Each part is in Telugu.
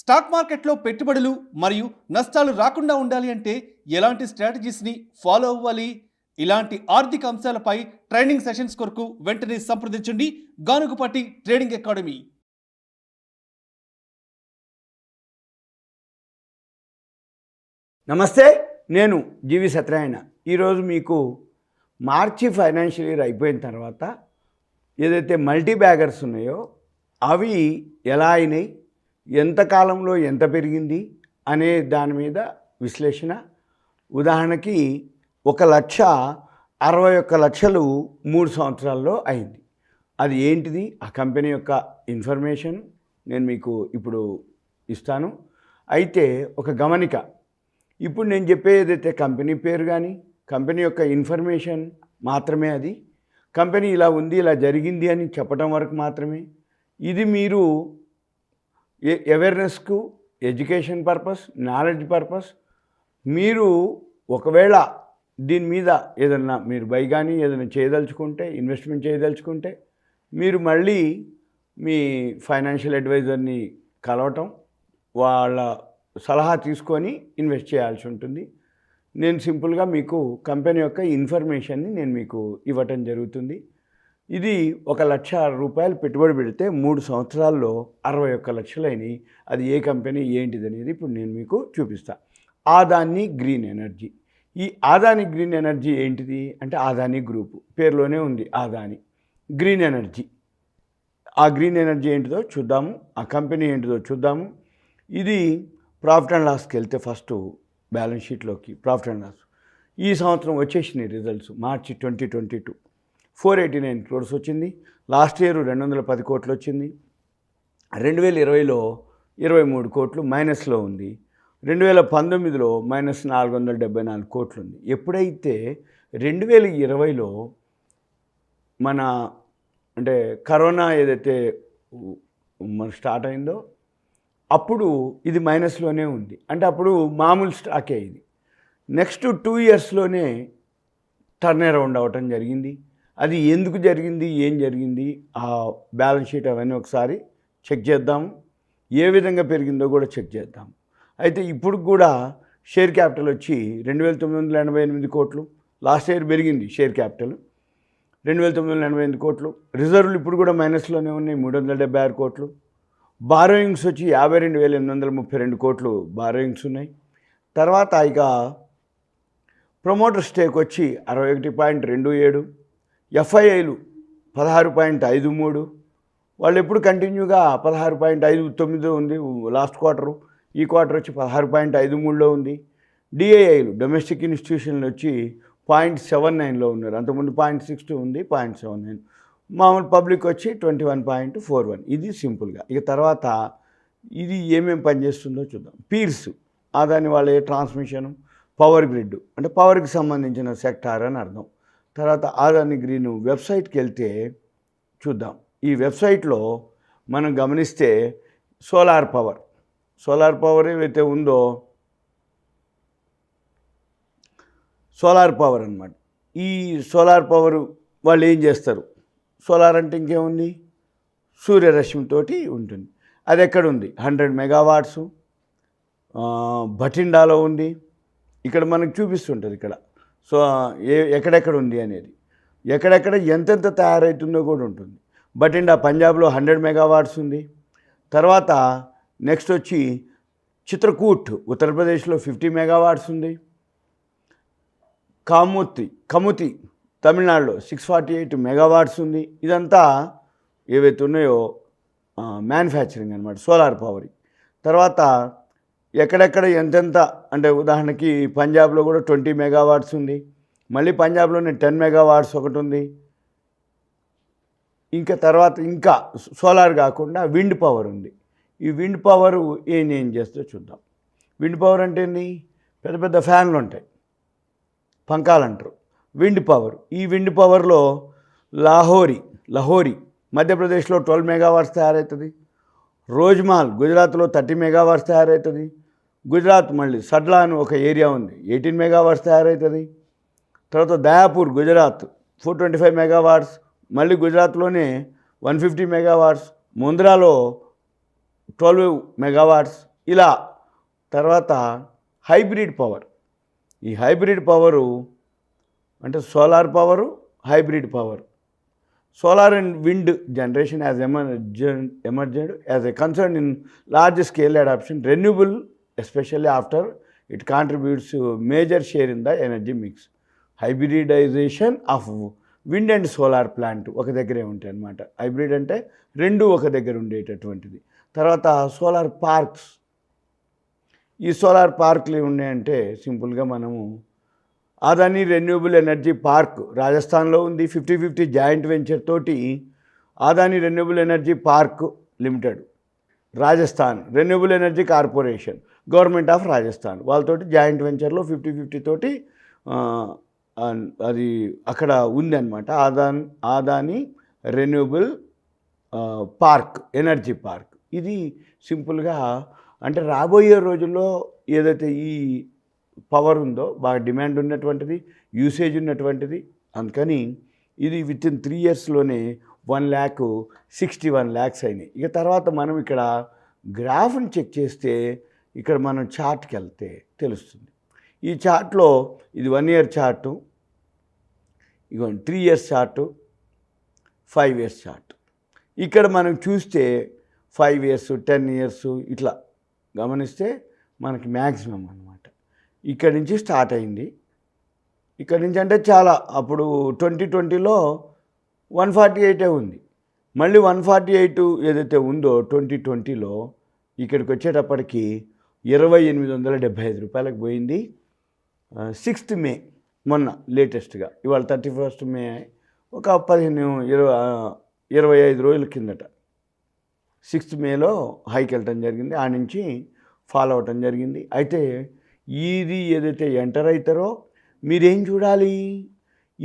స్టాక్ మార్కెట్లో పెట్టుబడులు మరియు నష్టాలు రాకుండా ఉండాలి అంటే ఎలాంటి స్ట్రాటజీస్ని ఫాలో అవ్వాలి? ఇలాంటి ఆర్థిక అంశాలపై ట్రైనింగ్ సెషన్స్ కొరకు వెంటనే సంప్రదించండి గానుగుపాటి ట్రేడింగ్ అకాడమీ. నమస్తే, నేను జీవి సత్యనారాయణ. ఈరోజు మీకు మార్చి ఫైనాన్షియల్ ఇయర్ అయిపోయిన తర్వాత ఏదైతే మల్టీ బ్యాగర్స్ ఉన్నాయో అవి ఎలా అయినాయి, ఎంత కాలంలో ఎంత పెరిగింది అనే దాని మీద విశ్లేషణ. ఉదాహరణకి 1,61,00,000 3 సంవత్సరాల్లో అయింది. అది ఏంటిది, ఆ కంపెనీ యొక్క ఇన్ఫర్మేషన్ నేను మీకు ఇప్పుడు ఇస్తాను. అయితే ఒక గమనిక, ఇప్పుడు నేను చెప్పేదైతే కంపెనీ పేరు కానీ కంపెనీ యొక్క ఇన్ఫర్మేషన్ మాత్రమే. అది కంపెనీ ఇలా ఉంది, ఇలా జరిగింది అని చెప్పడం వరకు మాత్రమే. ఇది మీరు అవేర్నెస్కు, ఎడ్యుకేషన్ పర్పస్, నాలెడ్జ్ పర్పస్, మీరు ఒకవేళ దీని మీద ఏదన్నా మీరు బై కానీ ఏదైనా చేయదలుచుకుంటే, ఇన్వెస్ట్మెంట్ చేయదలుచుకుంటే మీరు మళ్ళీ మీ ఫైనాన్షియల్ అడ్వైజర్ని కలవటం, వాళ్ళ సలహా తీసుకొని ఇన్వెస్ట్ చేయాల్సి ఉంటుంది. నేను సింపుల్గా మీకు కంపెనీ యొక్క ఇన్ఫర్మేషన్ని నేను మీకు ఇవ్వటం జరుగుతుంది. ఇది 1,00,000 పెట్టుబడి పెడితే 3 సంవత్సరాల్లో 61,00,000 అయినాయి. అది ఏ కంపెనీ ఏంటిది అనేది ఇప్పుడు నేను మీకు చూపిస్తా. Adani green energy. ఈ ఆదాని గ్రీన్ ఎనర్జీ ఏంటిది అంటే ఆదాని గ్రూపు పేరులోనే ఉంది, ఆదాని గ్రీన్ ఎనర్జీ. ఆ గ్రీన్ ఎనర్జీ ఏంటిదో చూద్దాము, ఆ కంపెనీ ఏంటిదో చూద్దాము. ఇది ప్రాఫిట్ అండ్ లాస్కి వెళ్తే ఫస్ట్ బ్యాలెన్స్ షీట్లోకి ప్రాఫిట్ అండ్ లాస్ ఈ సంవత్సరం వచ్చేసినాయి రిజల్ట్స్. మార్చి 2022 489 crores వచ్చింది. లాస్ట్ ఇయర్ 210 కోట్లు వచ్చింది. 2020లో 23 కోట్లు మైనస్లో ఉంది. 2019లో మైనస్ 474 కోట్లు ఉంది. ఎప్పుడైతే 2020లో మన అంటే కరోనా ఏదైతే మన స్టార్ట్ అయిందో అప్పుడు ఇది మైనస్లోనే ఉంది. అంటే అప్పుడు మామూలు స్టాకే ఇది. నెక్స్ట్ 2 ఇయర్స్లోనే టర్న్ అరౌండ్ అవ్వటం జరిగింది. అది ఎందుకు జరిగింది, ఏం జరిగింది, ఆ బ్యాలెన్స్ షీట్ అవన్నీ ఒకసారి చెక్ చేద్దాము. ఏ విధంగా పెరిగిందో కూడా చెక్ చేద్దాము. అయితే ఇప్పుడు కూడా షేర్ క్యాపిటల్ వచ్చి 2,988 కోట్లు. లాస్ట్ ఇయర్ పెరిగింది షేర్ క్యాపిటల్ 2,988 కోట్లు. రిజర్వులు ఇప్పుడు కూడా మైనస్లోనే ఉన్నాయి, 376 కోట్లు. బారోయింగ్స్ వచ్చి 52,832 కోట్లు బారోయింగ్స్ ఉన్నాయి. తర్వాత ఇక ప్రమోటర్ స్టేక్ వచ్చి 61.27, ఎఫ్ఐఐలు 16.53. వాళ్ళు ఎప్పుడు కంటిన్యూగా 16.59 ఉంది లాస్ట్ క్వార్టరు. ఈ క్వార్టర్ వచ్చి 16.53లో ఉంది. డిఐఐలు డొమెస్టిక్ ఇన్స్టిట్యూషన్లు వచ్చి 0.79లో ఉన్నారు. అంతకుముందు 0.62 ఉంది, 0.79. మామూలు పబ్లిక్ వచ్చి 21.41. ఇది సింపుల్గా. ఇక తర్వాత ఇది ఏమేమి పనిచేస్తుందో చూద్దాం. పీర్స్ ఆదాని వాళ్ళ ట్రాన్స్మిషన్, పవర్ గ్రిడ్ అంటే పవర్కి సంబంధించిన సెక్టార్ అని అర్థం. తర్వాత ఆదాని గ్రీన్ వెబ్సైట్కి వెళ్తే చూద్దాం. ఈ వెబ్సైట్లో మనం గమనిస్తే సోలార్ పవర్ ఏవైతే ఉందో సోలార్ పవర్ అన్నమాట. ఈ సోలార్ పవర్ వాళ్ళు ఏం చేస్తారు, సోలార్ అంటే ఇంకేముంది, సూర్యరశ్మితోటి ఉంటుంది. అది ఎక్కడుంది, 100 మెగావాట్స్ భటిండాలో ఉంది. ఇక్కడ మనకు చూపిస్తుంటుంది ఇక్కడ. సో ఎక్కడెక్కడ ఉంది అనేది, ఎక్కడెక్కడ ఎంతెంత తయారవుతుందో కూడా ఉంటుంది. భటిండా పంజాబ్లో 100 మెగావాట్స్ ఉంది. తర్వాత నెక్స్ట్ వచ్చి చిత్రకూట్ ఉత్తరప్రదేశ్లో 50 మెగావాట్స్ ఉంది. కముతి తమిళనాడులో 648 మెగావాట్స్ ఉంది. ఇదంతా ఏవైతే ఉన్నాయో మ్యానుఫ్యాక్చరింగ్ అనమాట, సోలార్ పవర్. తర్వాత ఎక్కడెక్కడ ఎంతెంత అంటే ఉదాహరణకి పంజాబ్లో కూడా 20 మెగావాట్స్ ఉంది. మళ్ళీ పంజాబ్లోనే 10 మెగావాట్స్ ఒకటి ఉంది. ఇంకా తర్వాత ఇంకా సోలార్ కాకుండా విండ్ పవర్ ఉంది. ఈ విండ్ పవర్ ఏం చేస్తుందో చూద్దాం. విండ్ పవర్ అంటే ఏంటి, పెద్ద పెద్ద ఫ్యాన్లు ఉంటాయి, పంకాలు అంటారు. విండ్ పవర్, ఈ విండ్ పవర్లో లహోరీ మధ్యప్రదేశ్లో 12 మెగావాట్స్ తయారవుతుంది. రోజ్మాల్ గుజరాత్లో 30 మెగావాట్స్ తయారవుతుంది. గుజరాత్ మళ్ళీ సడ్లా అని ఒక ఏరియా ఉంది, 18 మెగావాట్స్ తయారవుతుంది. తర్వాత దయాపూర్ గుజరాత్ 425 మెగావాట్స్. మళ్ళీ గుజరాత్లోనే 150 మెగావాట్స్. ముంద్రాలో 12 మెగావాట్స్. ఇలా తర్వాత హైబ్రిడ్ పవర్. ఈ హైబ్రిడ్ పవరు అంటే solar power, hybrid power. Solar and wind generation has emerged as a concern in large scale adoption. Renewable, especially after it contributes to major share in the energy mix. Hybridization of wind and solar plant ఒక దగ్గరే ఉంటాయి అన్నమాట. హైబ్రిడ్ అంటే రెండు ఒక దగ్గర ఉండేటటువంటిది. తర్వాత సోలార్ పార్క్స్. ఈ సోలార్ పార్క్లు ఉన్నాయంటే సింపుల్గా మనము అదానీ రెన్యూబుల్ ఎనర్జీ పార్క్ రాజస్థాన్లో ఉంది. 50-50 జాయింట్ వెంచర్ తోటి Adani renewable energy park limited, Rajasthan renewable energy corporation, government of Rajasthan వాళ్ళతోటి జాయింట్ వెంచర్లో 50-50 తోటి అది అక్కడ ఉంది అనమాట. Adani renewable park, energy park. ఇది సింపుల్గా అంటే రాబోయే రోజుల్లో ఏదైతే ఈ పవర్ ఉందో బాగా డిమాండ్ ఉన్నటువంటిది, యూసేజ్ ఉన్నటువంటిది. అందుకని ఇది వితిన్ 3 ఇయర్స్లోనే 1,61 lakhs అయినాయి. ఇక తర్వాత మనం ఇక్కడ గ్రాఫ్ని చెక్ చేస్తే ఇక్కడ మనం చార్ట్కి వెళ్తే తెలుస్తుంది. ఈ చార్ట్లో ఇది 1 year చార్టు, ఇగోండి 3 years చార్టు, 5 years చార్టు. ఇక్కడ మనం చూస్తే 5 years, 10 years ఇట్లా గమనిస్తే మనకి మ్యాక్సిమం అన్నమాట. ఇక్కడి నుంచి స్టార్ట్ అయింది. ఇక్కడి నుంచి అంటే చాలా అప్పుడు 2020లో 148 ఉంది. మళ్ళీ 148 ఏదైతే ఉందో 2020లో ఇక్కడికి వచ్చేటప్పటికి 2,875 రూపాయలకు పోయింది. 6th May మొన్న లేటెస్ట్గా, ఇవాళ 31st May, ఒక 25 రోజుల కిందట 6th Mayలో హైకి వెళ్ళటం జరిగింది. ఆ నుంచి ఫాలో అవటం జరిగింది. అయితే ఇది ఏదైతే ఎంటర్ అవుతారో మీరేం చూడాలి,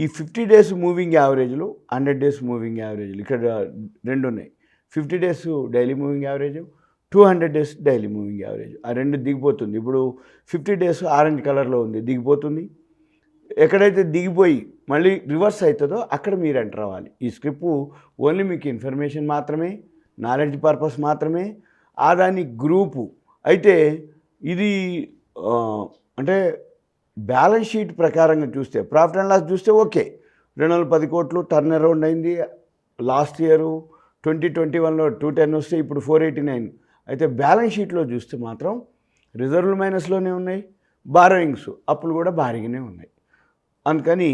ఈ 50 days మూవింగ్ యావరేజ్లు, 100 days మూవింగ్ యావరేజ్లు ఇక్కడ రెండు ఉన్నాయి. 50 days daily moving average, 200 days daily moving average. ఆ రెండు దిగిపోతుంది. ఇప్పుడు 50 days ఆరెంజ్ కలర్లో ఉంది, దిగిపోతుంది. ఎక్కడైతే దిగిపోయి మళ్ళీ రివర్స్ అవుతుందో అక్కడ మీరు ఎంటర్ అవ్వాలి. ఈ స్క్రిప్ట్ ఓన్లీ మీకు ఇన్ఫర్మేషన్ మాత్రమే, నాలెడ్జ్ పర్పస్ మాత్రమే. అదాని గ్రూపు అయితే ఇది అంటే బ్యాలెన్స్ షీట్ ప్రకారంగా చూస్తే, ప్రాఫిట్ అండ్ లాస్ చూస్తే ఓకే, 210 కోట్లు టర్న్ అరౌండ్ అయింది. లాస్ట్ ఇయర్ 2021లో 210 వస్తే ఇప్పుడు 489. అయితే బ్యాలెన్స్ షీట్లో చూస్తే మాత్రం రిజర్వ్లు మైనస్లోనే ఉన్నాయి, బారోయింగ్స్ అప్పులు కూడా భారీగానే ఉన్నాయి. అందుకని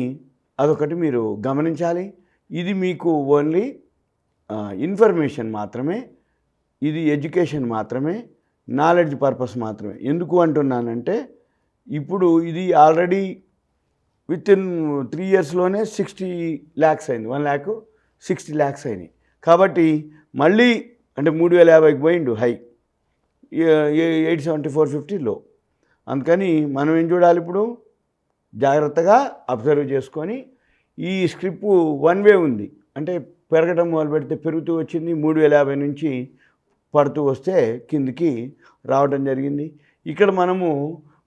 అదొకటి మీరు గమనించాలి. ఇది మీకు ఓన్లీ ఇన్ఫర్మేషన్ మాత్రమే, ఇది ఎడ్యుకేషన్ మాత్రమే, నాలెడ్జ్ పర్పస్ మాత్రమే. ఎందుకు అంటున్నానంటే ఇప్పుడు ఇది ఆల్రెడీ వితిన్ 3 ఇయర్స్లోనే 60 lakhs అయింది, 1,60 lakhs అయినాయి. కాబట్టి మళ్ళీ అంటే 3,050కి పోయిండు హై, 874.50 లో. అందుకని మనం ఏం చూడాలి, ఇప్పుడు జాగ్రత్తగా అబ్జర్వ్ చేసుకొని ఈ స్క్రిప్ట్ 1 way ఉంది. అంటే పెరగడం మొదలు పెడితే పెరుగుతూ వచ్చింది, 3,050 నుంచి పడుతూ వస్తే కిందికి రావడం జరిగింది. ఇక్కడ మనము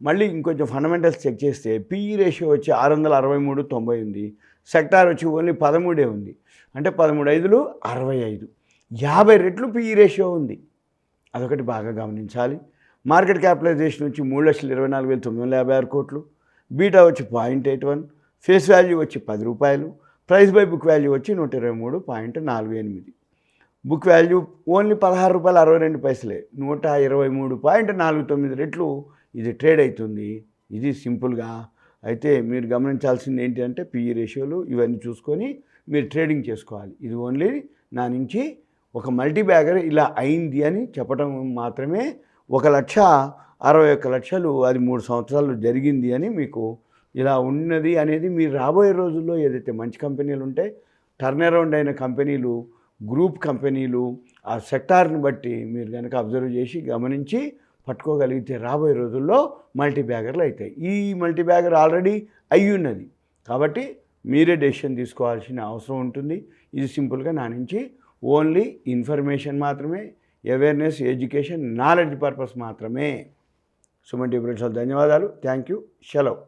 మళ్ళీ ఇంకొంచెం ఫండమెంటల్స్ చెక్ చేస్తే పిఈ రేషియో వచ్చి 663.90 ఉంది. సెక్టార్ వచ్చి ఓన్లీ 13 ఉంది. అంటే 13 65, 50 రెట్లు పిఈ రేషియో ఉంది. అదొకటి బాగా గమనించాలి. మార్కెట్ క్యాపిటలైజేషన్ వచ్చి 3,24,956 కోట్లు, బీటా వచ్చి 0.81, ఫేస్ వాల్యూ వచ్చి 10 రూపాయలు, ప్రైస్ బై బుక్ వాల్యూ వచ్చి 123.48. బుక్ వాల్యూ ఓన్లీ 16 రూపాయలు 62 పైసలే, 123.49 రెట్లు ఇది ట్రేడ్ అవుతుంది. ఇది సింపుల్గా. అయితే మీరు గమనించాల్సింది ఏంటి అంటే పిఈ రేషియోలు ఇవన్నీ చూసుకొని మీరు ట్రేడింగ్ చేసుకోవాలి. ఇది ఓన్లీ నా నుంచి ఒక మల్టీ బ్యాగర్ ఇలా అయింది అని చెప్పడం మాత్రమే. 1,61,00,000 అది 3 సంవత్సరాలు జరిగింది అని మీకు ఇలా ఉన్నది అనేది. మీరు రాబోయే రోజుల్లో ఏదైతే మంచి కంపెనీలు ఉంటే, టర్న్ అరౌండ్ అయిన కంపెనీలు, గ్రూప్ కంపెనీలు, ఆ సెక్టార్ని బట్టి మీరు కనుక అబ్జర్వ్ చేసి గమనించి పట్టుకోగలిగితే రాబోయే రోజుల్లో మల్టీ బ్యాగర్లు అవుతాయి. ఈ మల్టీ బ్యాగర్ ఆల్రెడీ అయ్యి ఉన్నది కాబట్టి మీరే డెసిషన్ తీసుకోవాల్సిన అవసరం ఉంటుంది. ఇది సింపుల్గా నా నుంచి ఓన్లీ ఇన్ఫర్మేషన్ మాత్రమే, అవేర్నెస్, ఎడ్యుకేషన్, నాలెడ్జ్ పర్పస్ మాత్రమే. సుమన్ టీవీ ప్రేక్షకులకు ధన్యవాదాలు. Thank you. సెలవు.